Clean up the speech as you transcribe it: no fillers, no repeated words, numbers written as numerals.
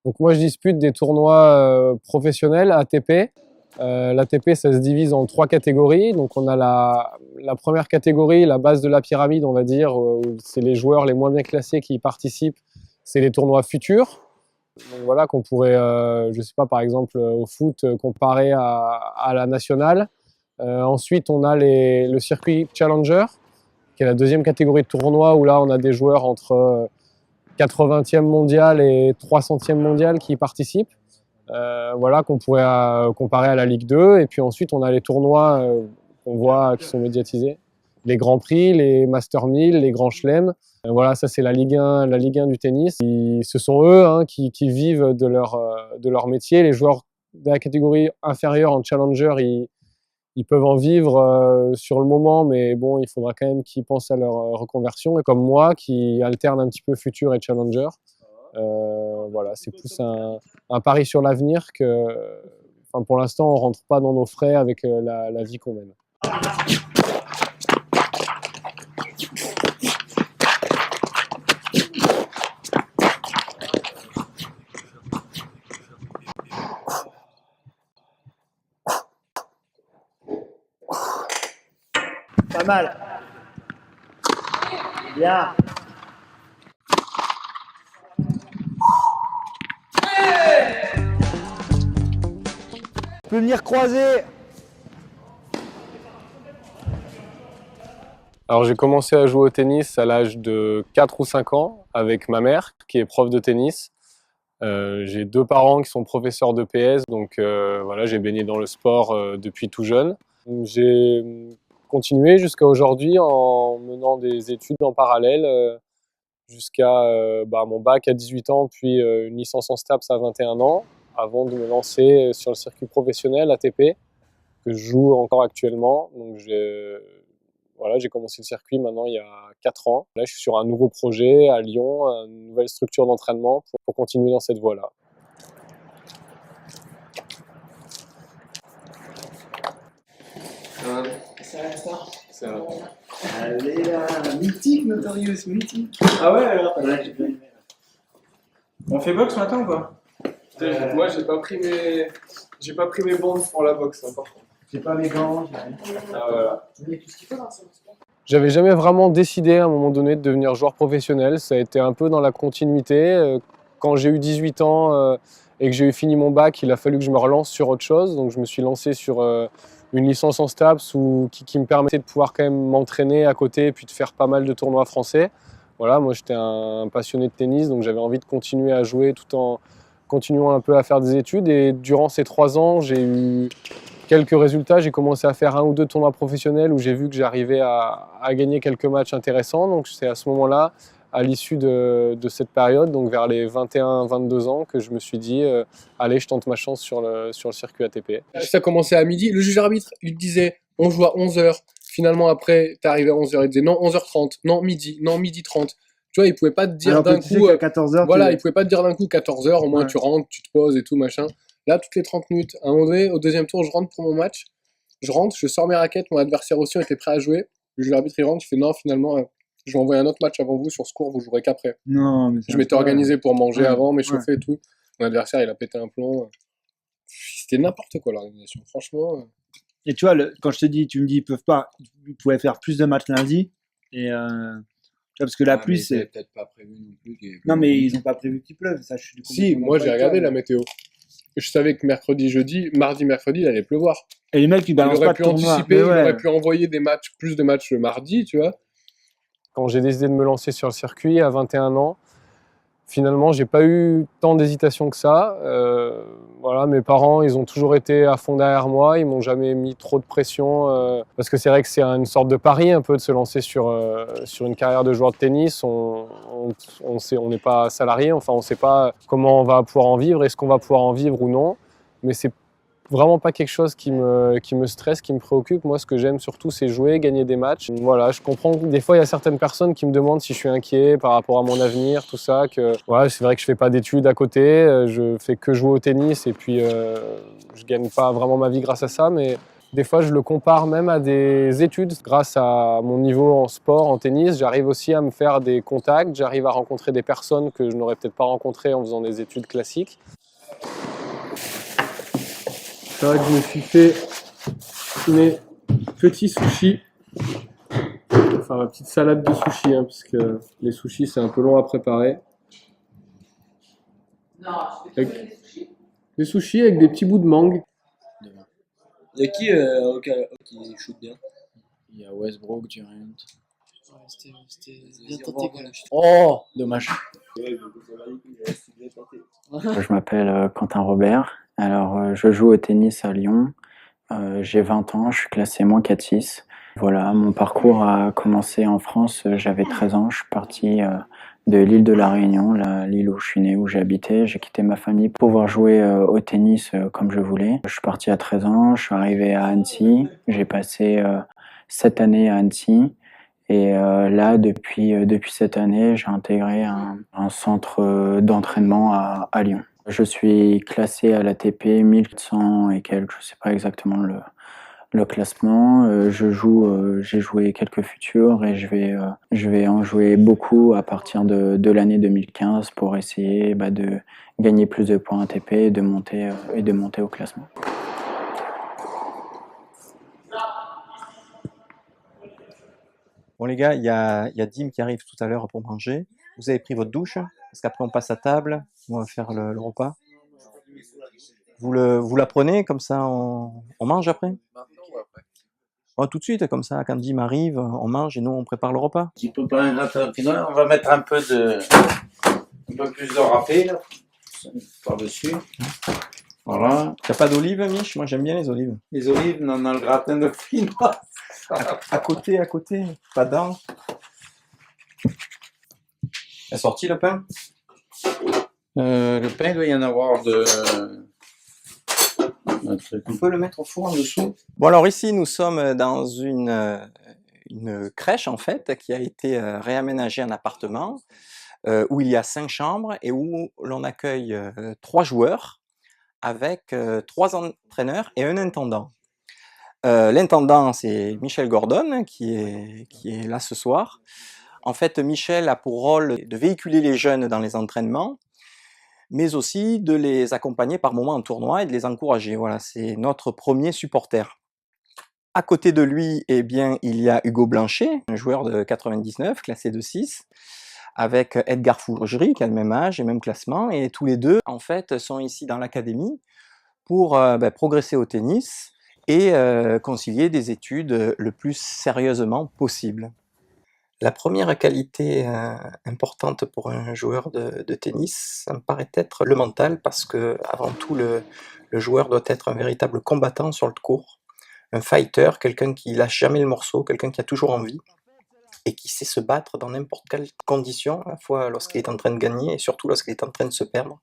Donc moi je dispute des tournois professionnels ATP. L'ATP ça se divise en 3 catégories. Donc on a la première catégorie, la base de la pyramide on va dire, où c'est les joueurs les moins bien classés qui y participent. C'est les tournois futurs. Donc voilà, qu'on pourrait, je sais pas, par exemple au foot, comparer à la nationale. Ensuite, on a le circuit Challenger, qui est la deuxième catégorie de tournoi, où là, on a des joueurs entre 80e mondial et 300e mondial qui y participent. Voilà, qu'on pourrait comparer à la Ligue 2. Et puis ensuite, on a les tournois qu'on voit qui sont médiatisés. Les Grands Prix, les Master 1000, les Grands Chelems. Voilà, ça c'est la Ligue 1 du tennis. Ce sont eux qui vivent de leur métier. Les joueurs de la catégorie inférieure en Challenger, ils peuvent en vivre sur le moment, mais bon, il faudra quand même qu'ils pensent à leur reconversion. Et comme moi, qui alterne un petit peu futur et Challenger, voilà, c'est plus un pari sur l'avenir que, enfin, pour l'instant, on rentre pas dans nos frais avec la vie qu'on mène. Pas mal. Bien. Tu peux venir croiser. Alors j'ai commencé à jouer au tennis à l'âge de 4 ou 5 ans avec ma mère qui est prof de tennis. J'ai 2 parents qui sont professeurs de PS, donc voilà, j'ai baigné dans le sport depuis tout jeune. J'ai continué jusqu'à aujourd'hui en menant des études en parallèle jusqu'à mon bac à 18 ans, puis une licence en STAPS à 21 ans, avant de me lancer sur le circuit professionnel ATP, que je joue encore actuellement. Donc voilà, j'ai commencé le circuit maintenant il y a 4 ans. Là, je suis sur un nouveau projet à Lyon, une nouvelle structure d'entraînement pour continuer dans cette voie-là. Ça va. Allez là, mythique, Notorious, mythique. Ah ouais, alors Ouais, j'ai bien aimé. on fait boxe maintenant ou pas? Moi, j'ai pas pris mes bandes pour la boxe, hein, par contre. J'ai pas mes gants, j'ai rien. Ah, voilà. Il y a tout ce qu'il faut dans ce sport. J'avais jamais vraiment décidé à un moment donné de devenir joueur professionnel. Ça a été un peu dans la continuité. Quand j'ai eu 18 ans et que j'ai eu fini mon bac, il a fallu que je me relance sur autre chose. Donc je me suis lancé sur une licence en STAPS qui me permettait de pouvoir quand même m'entraîner à côté et puis de faire pas mal de tournois français. Voilà, moi j'étais un passionné de tennis, donc j'avais envie de continuer à jouer tout en continuant un peu à faire des études. Et durant ces 3 ans, j'ai eu quelques résultats. J'ai commencé à faire 1 ou 2 tournois professionnels où j'ai vu que j'arrivais à gagner quelques matchs intéressants. Donc c'est à ce moment-là, à l'issue de cette période, donc vers les 21-22 ans, que je me suis dit allez, je tente ma chance sur le circuit ATP. Ça commençait à midi. Le juge arbitre, il te disait on joue à 11h. Finalement, après, t'es arrivé à 11h. Il te disait non, 11h30, non, midi, non, midi 30. Tu vois, il pouvait pas te dire d'un coup. À 14h, voilà, il pouvait pas te dire d'un coup 14h, au moins Ouais. tu rentres, tu te poses et tout, machin. Là, toutes les 30 minutes, à un moment donné, au deuxième tour, je rentre pour mon match. Je rentre, je sors mes raquettes, mon adversaire aussi était prêt à jouer. Le juge arbitre, il rentre, il fait non, finalement, je vais envoyer un autre match avant vous sur ce cours, vous jouerez qu'après. Non, mais Je m'étais organisé pour manger Ouais, avant, m'échauffer et tout. Mon adversaire, il a pété un plomb. C'était n'importe quoi l'organisation, franchement. Et tu vois, quand je te dis, tu me dis, ils pouvaient faire plus de matchs lundi. Et tu vois, parce que la pluie, c'est. peut-être pas prévu non plus. Non, mais ils n'ont pas prévu qu'il pleuve. Ça, je suis Si, moi j'ai regardé la météo. Je savais que mardi, mercredi, il allait pleuvoir. Et les mecs, ils Il balancent aurait pas pu de tournoi. anticiper, Mais il ouais. aurait pu envoyer plus de matchs le mardi, tu vois. Quand j'ai décidé de me lancer sur le circuit à 21 ans, finalement, j'ai pas eu tant d'hésitation que ça. Voilà, mes parents, ils ont toujours été à fond derrière moi. Ils m'ont jamais mis trop de pression parce que c'est vrai que c'est une sorte de pari un peu de se lancer sur une carrière de joueur de tennis. On n'est pas salarié, enfin, on sait pas comment on va pouvoir en vivre, est-ce qu'on va pouvoir en vivre ou non. Mais c'est vraiment pas quelque chose qui me stresse, qui me préoccupe. Moi, ce que j'aime surtout, c'est jouer, gagner des matchs. Voilà, je comprends que des fois, il y a certaines personnes qui me demandent si je suis inquiet par rapport à mon avenir, tout ça. Voilà, c'est vrai que je fais pas d'études à côté, je fais que jouer au tennis et puis je gagne pas vraiment ma vie grâce à ça. Mais Des fois, je le compare même à des études. Grâce à mon niveau en sport, en tennis, j'arrive aussi à me faire des contacts, j'arrive à rencontrer des personnes que je n'aurais peut-être pas rencontrées en faisant des études classiques. C'est vrai que je me suis fait mes petits sushis. Enfin, ma petite salade de sushis, hein, parce que les sushis, c'est un peu long à préparer. Non, tu fais des sushis. Des sushis avec des petits bouts de mangue. Il y a qui shoot bien? Il y a Westbrook, Durant. C'était bien tenté quand même. Oh, dommage. Je m'appelle Quentin Robert. Alors, je joue au tennis à Lyon. J'ai 20 ans, je suis classé -4-6. Voilà, mon parcours a commencé en France, j'avais 13 ans. Je suis parti de l'île de la Réunion, l'île où je suis né, où j'ai habité. J'ai quitté ma famille pour pouvoir jouer au tennis comme je voulais. Je suis parti à 13 ans, je suis arrivé à Annecy. J'ai passé 7 années à Annecy. Et là, depuis cette année, j'ai intégré un centre d'entraînement à Lyon. Je suis classé à l'ATP 1400 et quelques, je ne sais pas exactement le classement. J'ai joué quelques futurs et je vais en jouer beaucoup à partir de l'année 2015 pour essayer de gagner plus de points ATP et de monter au classement. Bon les gars, il y a Dim qui arrive tout à l'heure pour manger. Vous avez pris votre douche, parce qu'après on passe à table, on va faire le repas. Vous la prenez, comme ça on mange après? Oh, tout de suite, comme ça, quand Dim arrive, on mange et nous on prépare le repas. Tu peux pas un gratin. On va mettre un peu plus de râpé là, par-dessus. Voilà. T'as pas d'olives, Mich? Moi j'aime bien les olives. Les olives, on a le gratin de quinoa. À côté, pas dedans. Est sorti le pain? Le pain, il doit y en avoir un truc. On peut le mettre au four en dessous. Bon alors ici nous sommes dans une crèche en fait qui a été réaménagée en appartement où il y a 5 chambres et où l'on accueille 3 joueurs avec 3 entraîneurs et un intendant. L'intendant c'est Michel Gordon qui est là ce soir. En fait Michel a pour rôle de véhiculer les jeunes dans les entraînements, mais aussi de les accompagner par moments en tournoi et de les encourager. Voilà, c'est notre premier supporter. À côté de lui, eh bien, il y a Hugo Blanchet, un joueur de 99, classé de 6, avec Edgar Fourgerie, qui a le même âge et même classement, et tous les deux, en fait, sont ici dans l'académie pour progresser au tennis et concilier des études le plus sérieusement possible. La première qualité importante pour un joueur de tennis, ça me paraît être le mental, parce que avant tout, le joueur doit être un véritable combattant sur le court, un fighter, quelqu'un qui lâche jamais le morceau, quelqu'un qui a toujours envie, et qui sait se battre dans n'importe quelle condition, à la fois lorsqu'il est en train de gagner et surtout lorsqu'il est en train de se perdre.